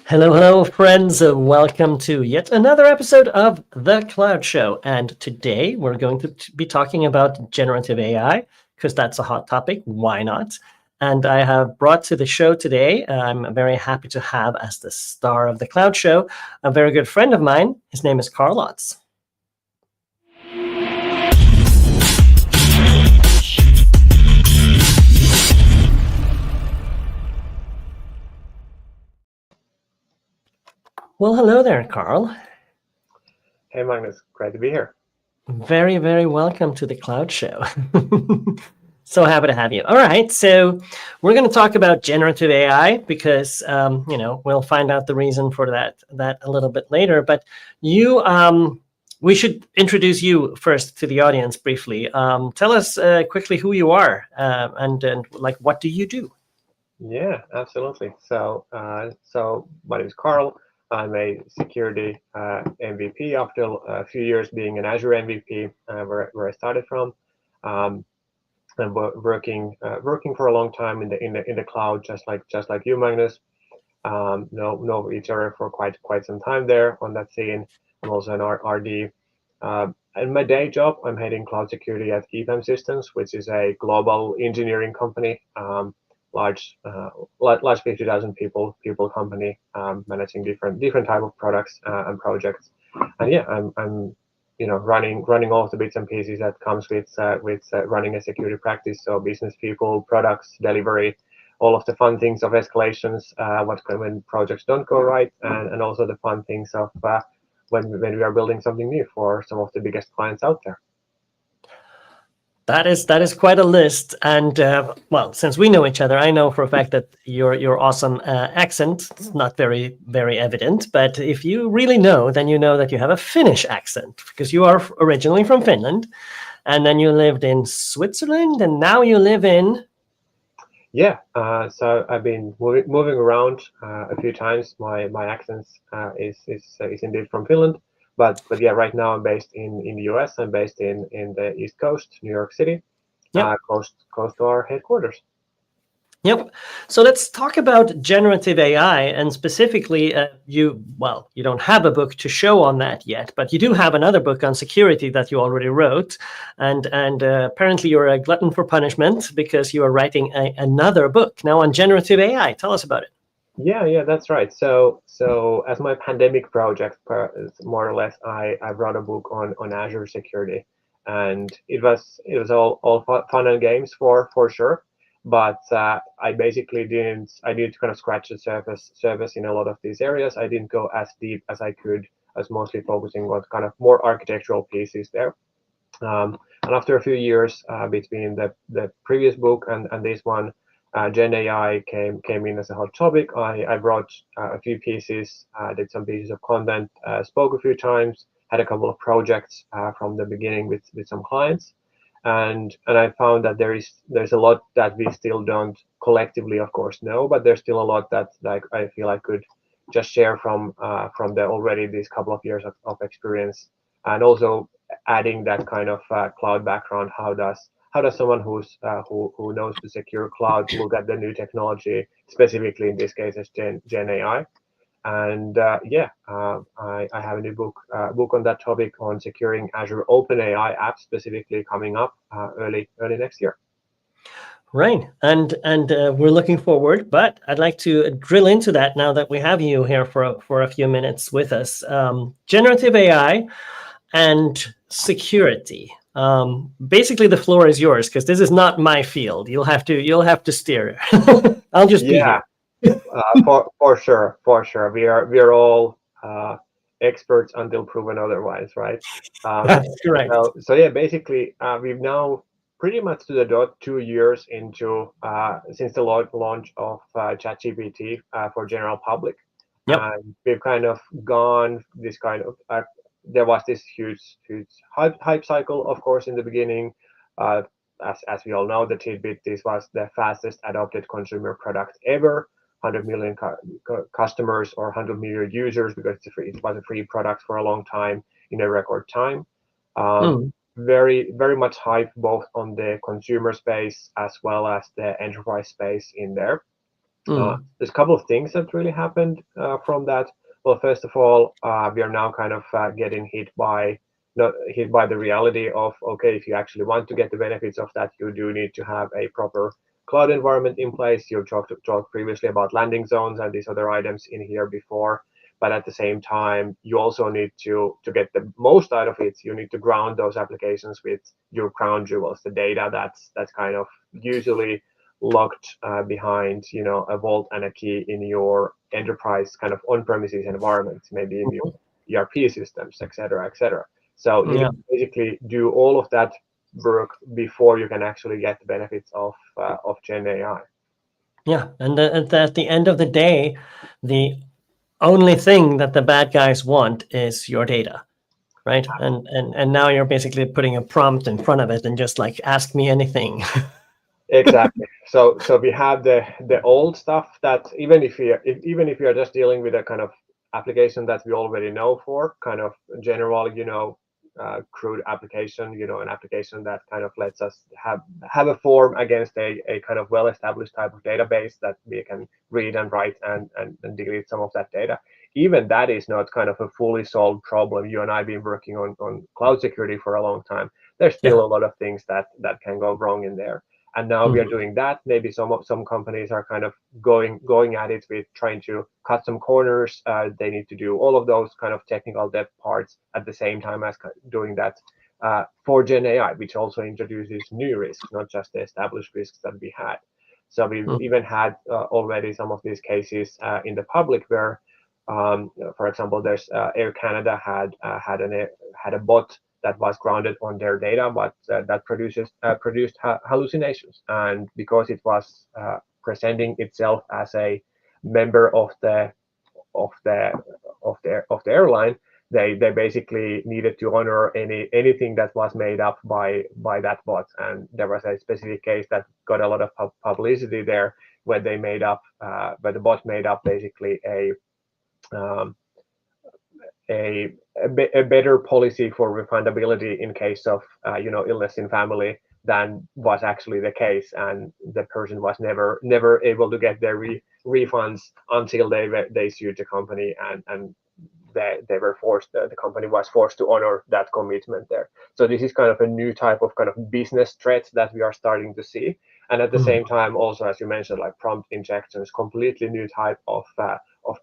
Hello, hello, friends. Welcome to yet another episode of The Cloud Show. And today we're going to be talking about generative AI because that's a hot topic. Why not? And I have brought to the show today, I'm very happy to have as the star of The Cloud Show, a very good friend of mine. His name is Karl Ots. Well, hello there, Karl. Hey, Magnus, great to be here. Very, very welcome to the Cloud Show. So happy to have you. All right, so we're going to talk about generative AI because we'll find out the reason for that a little bit later. But we should introduce you first to the audience briefly. Tell us quickly who you are and like what do you do? Yeah, absolutely. So my name is Karl. I'm a security MVP after a few years being an Azure MVP, where I started from. Um, and working for a long time in the cloud, just like you, Magnus. Know each other for quite some time there on that scene. I'm also an RD. In my day job, I'm heading cloud security at EPAM Systems, which is a global engineering company, large 50,000 people company, managing different type of products and projects. And yeah, I'm running all of the bits and pieces that comes with running a security practice. So business people, products, delivery, all of the fun things of escalations, when projects don't go right, and also the fun things of when we are building something new for some of the biggest clients out there. That is quite a list, and well, since we know each other, I know for a fact that your awesome accent is not very evident. But if you really know, then you know that you have a Finnish accent because you are originally from Finland, and then you lived in Switzerland, and now you live in. Yeah, so I've been moving around a few times. My accent is indeed from Finland, but yeah, right now I'm based in the US. I'm based in the East Coast, New York City, Yep. close to our headquarters. Yep. So let's talk about generative AI, and specifically, you don't have a book to show on that yet, but you do have another book on security that you already wrote, and apparently you're a glutton for punishment because you are writing another book now on generative AI. Tell us about it. Yeah, that's right. So as my pandemic project, more or less, I wrote a book on Azure security, and it was all fun and games for sure. But I basically didn't. I did kind of scratch the surface in a lot of these areas. I didn't go as deep as I could. I was mostly focusing on kind of more architectural pieces there. And after a few years between the previous book and this one, Gen AI came in as a hot topic. I wrote a few pieces, did some pieces of content, spoke a few times, had a couple of projects from the beginning with some clients, and I found that there's a lot that we still don't collectively, of course, know, but there's still a lot that like I feel I could just share from the already these couple of years of experience, and also adding that kind of cloud background. How does someone who knows to secure cloud look at the new technology, specifically in this case as Gen AI? And I have a new book on that topic on securing Azure OpenAI apps specifically coming up early next year. Right, and we're looking forward. But I'd like to drill into that now that we have you here for a few minutes with us. Generative AI and security. Basically, the floor is yours because this is not my field. You'll have to steer. I'll just be Yeah, here. for sure. We are all experts until proven otherwise, right? Um, That's correct. so yeah, basically, we've now pretty much to the dot 2 years into since the launch of ChatGPT for general public, Yep. and we've kind of gone this kind of. There was this huge hype cycle, of course, in the beginning. Uh, as we all know, the tidbit this was the fastest adopted consumer product ever. 100 million customers or 100 million users because it was a free product for a long time in a record time. Um, Mm. very much hype both on the consumer space as well as the enterprise space in there. There's a couple of things that really happened from that. Well, first of all, we are now kind of getting hit by not hit by the reality of, okay, if you actually want to get the benefits of that, you do need to have a proper cloud environment in place. You talked previously about landing zones and these other items in here before, but at the same time, you also need to get the most out of it. You need to ground those applications with your crown jewels, the data that's kind of usually locked behind, a vault and a key in your enterprise kind of on-premises environment, maybe in your ERP systems, et cetera, et cetera. So you need to basically do all of that work before you can actually get the benefits of Gen AI. Yeah, and at the end of the day, the only thing that the bad guys want is your data, right? And now you're basically putting a prompt in front of it and just like ask me anything. Exactly. So we have the old stuff that even if you are just dealing with a kind of application that we already know for kind of general, crude application, an application that kind of lets us have a form against a kind of well-established type of database that we can read and write and delete some of that data. Even that is not kind of a fully solved problem. You and I have been working on cloud security for a long time. There's still a lot of things that can go wrong in there. And now we are doing that. Maybe some companies are kind of going at it with trying to cut some corners. They need to do all of those kind of technical depth parts at the same time as doing that for Gen AI, which also introduces new risks, not just the established risks that we had. So we've even had already some of these cases in the public where, for example, there's Air Canada had a bot that was grounded on their data, but that produced hallucinations. And because it was presenting itself as a member of the airline, they basically needed to honor anything that was made up by that bot. And there was a specific case that got a lot of publicity there, where where the bot made up basically a better policy for refundability in case of illness in family than was actually the case, and the person was never able to get their refunds until they sued the company, and they were forced, the company was forced to honor that commitment there. So this is kind of a new type of kind of business threat that we are starting to see, and at the same time also, as you mentioned, like prompt injections, completely new type of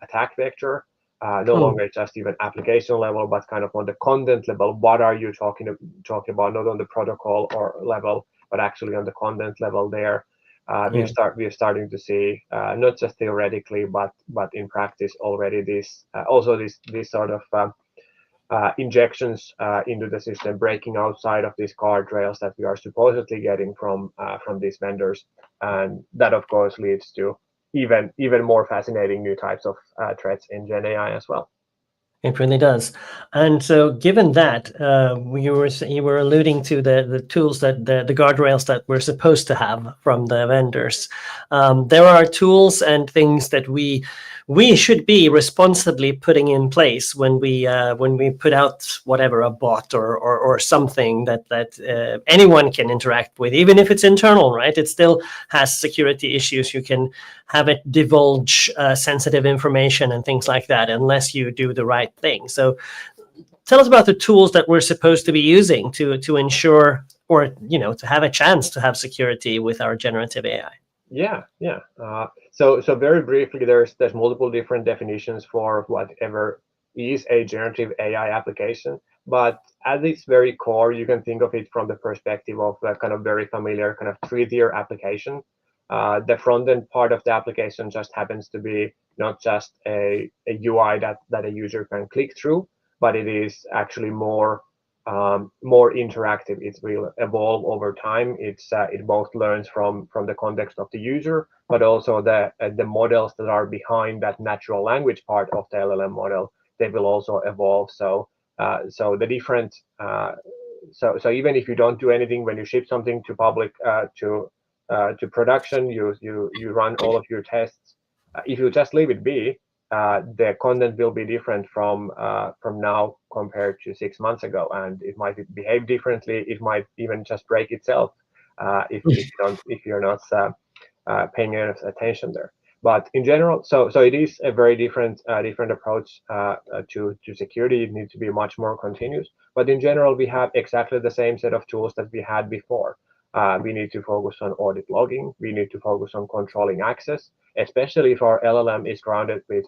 attack vector. No longer just even application level, but kind of on the content level. What are you talking about? Not on the protocol or level, but actually on the content level. There, we're starting to see not just theoretically, but in practice already this sort of injections into the system, breaking outside of these guardrails that we are supposedly getting from these vendors, and that of course leads to even more fascinating new types of threats in Gen AI as well. It really does. And so given that, you were alluding to the tools that the guardrails that we're supposed to have from the vendors. There are tools and things that we should be responsibly putting in place when we put out whatever, a bot or something that anyone can interact with, even if it's internal, right? It still has security issues. You can have it divulge sensitive information and things like that unless you do the right thing. So tell us about the tools that we're supposed to be using to ensure, or to have a chance to have security with our generative AI. Yeah. So very briefly, there's multiple different definitions for whatever is a generative AI application. But at its very core, you can think of it from the perspective of a kind of very familiar kind of three-tier application. The front-end part of the application just happens to be not just a UI that a user can click through, but it is actually more interactive. It will evolve over time. It both learns from the context of the user, but also the models that are behind that natural language part of the LLM model. They will also evolve. So the different so even if you don't do anything when you ship something to public to production, you run all of your tests. If you just leave it be, the content will be different from now compared to 6 months ago, and it might behave differently. It might even just break itself if you're not paying enough attention there. But in general, so it is a very different approach to security. It needs to be much more continuous. But in general, we have exactly the same set of tools that we had before. We need to focus on audit logging. We need to focus on controlling access, especially if our LLM is grounded with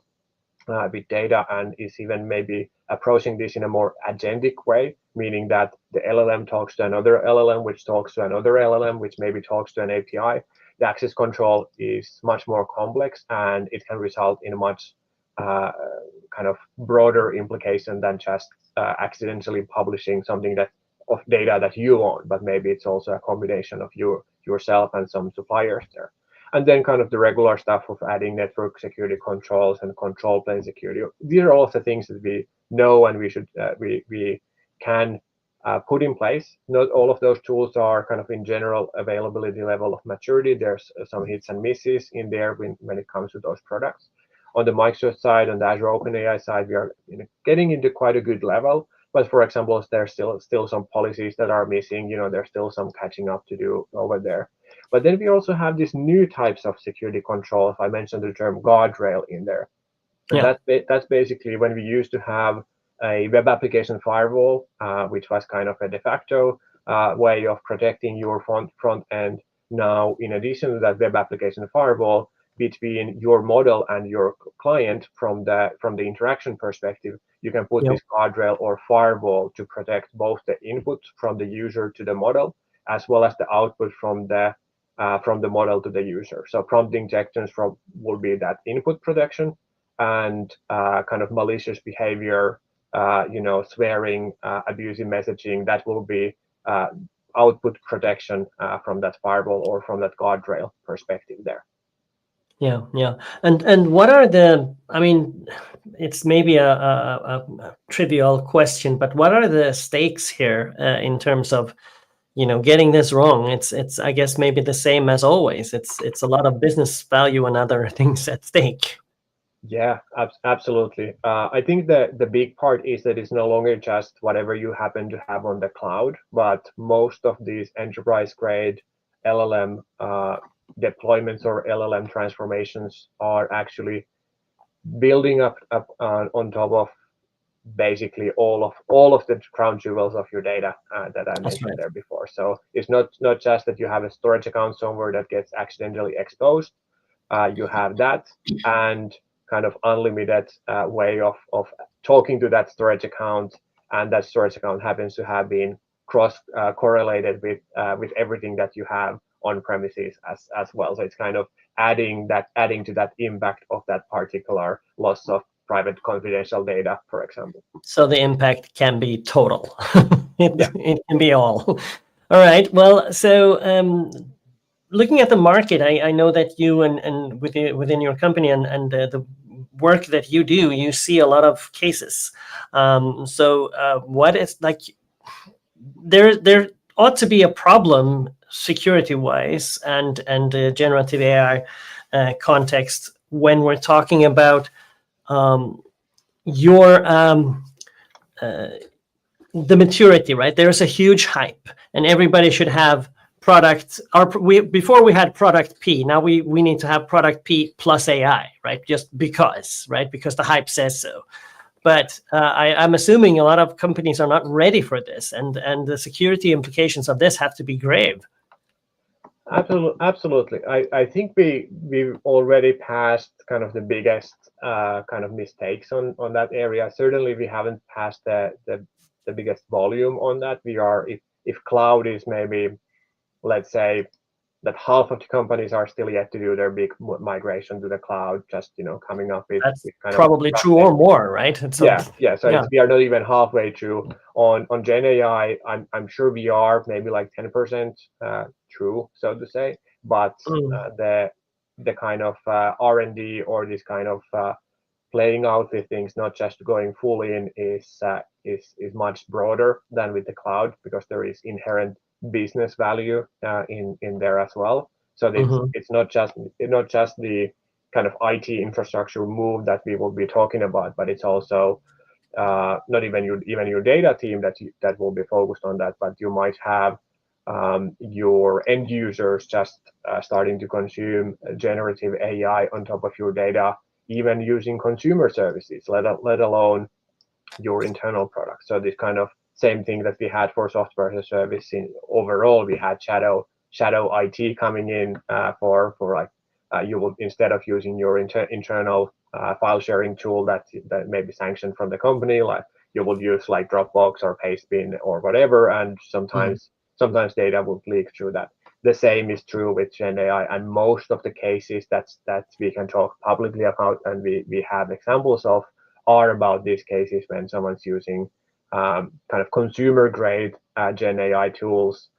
data and is even maybe approaching this in a more agentic way, meaning that the LLM talks to another LLM, which talks to another LLM, which maybe talks to an API. The access control is much more complex, and it can result in a much kind of broader implication than just accidentally publishing something that of data that you own, but maybe it's also a combination of yourself and some suppliers there. And then kind of the regular stuff of adding network security controls and control plane security. These are all the things that we know and we should we can put in place. Not all of those tools are kind of in general availability level of maturity. There's some hits and misses in there when it comes to those products. On the Microsoft side, on the Azure OpenAI side, we are getting into quite a good level. But for example, there's still some policies that are missing. There's still some catching up to do over there. But then we also have these new types of security controls. I mentioned the term guardrail in there. And that's basically when we used to have a web application firewall, which was kind of a de facto way of protecting your front end. Now, in addition to that web application firewall, between your model and your client from the interaction perspective, you can put this guardrail or firewall to protect both the input from the user to the model, as well as the output from the model to the user. So prompt injections will be that input protection, and kind of malicious behavior, swearing, abusive messaging, that will be output protection from that firewall or from that guardrail perspective there. Yeah. And what are the, I mean, it's maybe a trivial question, but what are the stakes here in terms of, getting this wrong? It's I guess maybe the same as always. It's a lot of business value and other things at stake. Yeah, absolutely. I think that the big part is that it's no longer just whatever you happen to have on the cloud, but most of these enterprise grade LLM deployments or LLM transformations are actually building up on top of basically all of the crown jewels of your data that I mentioned there before. So it's not just that you have a storage account somewhere that gets accidentally exposed. You have that and kind of unlimited way of talking to that storage account, and that storage account happens to have been cross correlated with everything that you have on premises as well. So it's kind of adding to that impact of that particular loss of private confidential data, for example. So the impact can be total. It can be all. All right. Well, so looking at the market, I know that you and within your company and the work that you do, you see a lot of cases. So what is like? There ought to be a problem security-wise and generative AI context when we're talking about your the maturity, right? There's a huge hype, and everybody should have product. Before we had product P, now we need to have product P plus AI, right? Just because, right? Because the hype says so. But I'm assuming a lot of companies are not ready for this, and the security implications of this have to be grave. Absolutely. I think we've already passed kind of the biggest kind of mistakes on that area. Certainly, we haven't passed the biggest volume on that. We are if cloud is maybe, let's say, that half of the companies are still yet to do their big migration to the cloud, just coming up with kind probably of true or more, right? So we are not even halfway through on Gen AI. I'm sure we are maybe like 10% true, so to say, but the kind of R&D or this kind of playing out with things, not just going full in, is much broader than with the cloud, because there is inherent business value in there as well. So it's not just the kind of IT infrastructure move that we will be talking about, but it's also not even your data team that will be focused on that, but you might have your end users just starting to consume generative AI on top of your data, even using consumer services, let alone your internal product. So this kind of same thing that we had for software as a service. In overall, we had shadow IT coming in for like you would, instead of using your internal file sharing tool that may be sanctioned from the company, like you would use like Dropbox or Pastebin or whatever, and sometimes data would leak through that. The same is true with Gen AI, and most of the cases that we can talk publicly about and we have examples of are about these cases when someone's using kind of consumer grade Gen AI tools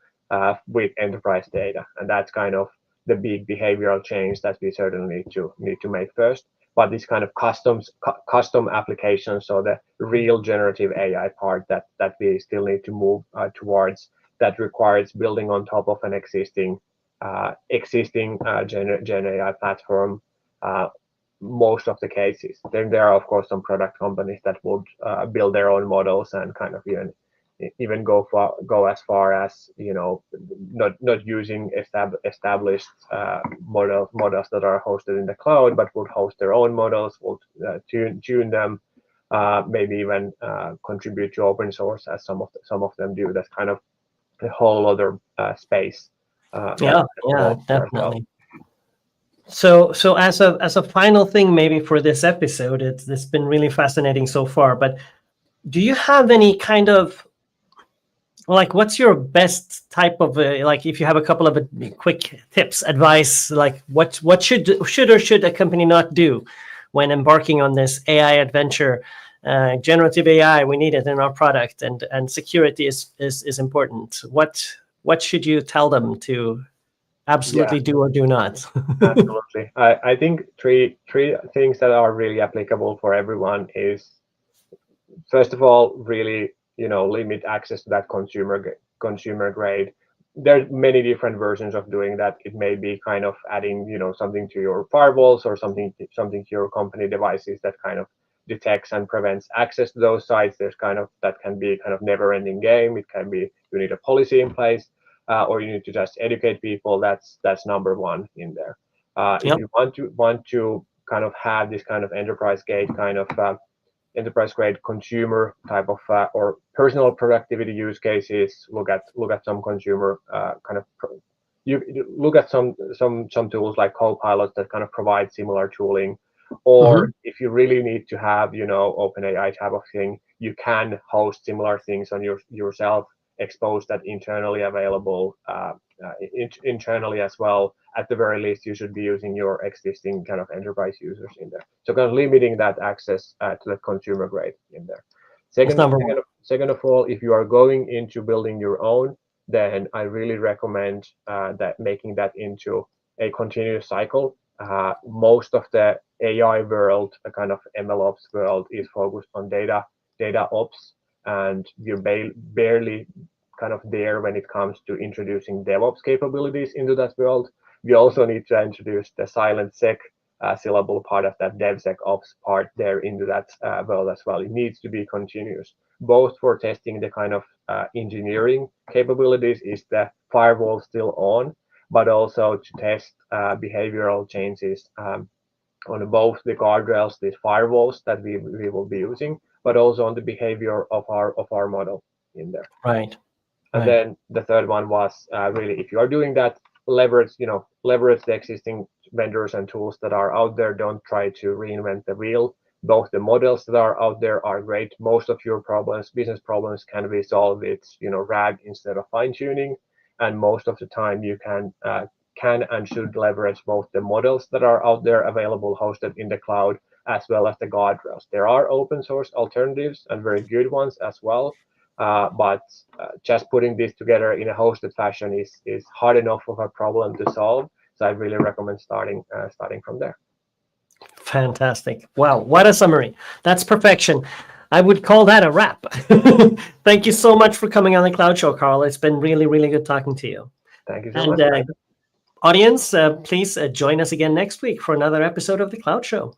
with enterprise data, and that's kind of the big behavioral change that we certainly need to make first. But this kind of custom applications, so the real generative AI part that we still need to move towards, that requires building on top of an existing Gen AI platform. Most of the cases, then there are of course some product companies that would build their own models and kind of even go as far as, you know, not using established models that are hosted in the cloud, but would host their own models, would tune them, maybe even contribute to open source as some of them do. That's kind of a whole other space. Yeah, definitely. So as a final thing, maybe for this episode, it's been really fascinating so far. But do you have any kind of, like, what's your best type of like, if you have a couple of quick tips, advice, like what should a company not do when embarking on this AI adventure? Generative AI, we need it in our product, and security is important. What should you tell them to absolutely do or do not? Absolutely. I think three things that are really applicable for everyone is, first of all, really, you know, limit access to that consumer grade. There's many different versions of doing that. It may be kind of adding, you know, something to your firewalls or something to your company devices that kind of detects and prevents access to those sites. There's kind of, that can be kind of never-ending game. It can be you need a policy in place, or you need to just educate people. That's number one in there. If you want to kind of have this kind of enterprise grade consumer type of or personal productivity use cases, look at some consumer you look at some tools like Copilot that kind of provide similar tooling. Or if you really need to have, you know, OpenAI type of thing, you can host similar things on yourself, expose that internally available internally as well. At the very least, you should be using your existing kind of enterprise users in there. So kind of limiting that access to the consumer grade in there. Second of all, if you are going into building your own, then I really recommend that making that into a continuous cycle. Most of the AI world, a kind of MLOps world, is focused on data ops, and you're barely kind of there when it comes to introducing DevOps capabilities into that world. We also need to introduce the silent sec syllable part of that DevSecOps part there into that world as well. It needs to be continuous, both for testing the kind of engineering capabilities, is the firewall still on, but also to test behavioral changes on both the guardrails, these firewalls that we will be using, but also on the behavior of our model in there. Right. And then the third one was really, if you are doing that, leverage the existing vendors and tools that are out there. Don't try to reinvent the wheel. Both the models that are out there are great. Most of your business problems, can be solved with, you know, RAG instead of fine tuning. And most of the time you can and should leverage both the models that are out there available, hosted in the cloud, as well as the guardrails. There are open source alternatives and very good ones as well. But just putting this together in a hosted fashion is hard enough of a problem to solve. So I really recommend starting from there. Fantastic. Wow, what a summary. That's perfection. I would call that a wrap. Thank you so much for coming on the Cloud Show, Karl. It's been really, really good talking to you. Thank you so much. Audience, please join us again next week for another episode of the Cloud Show.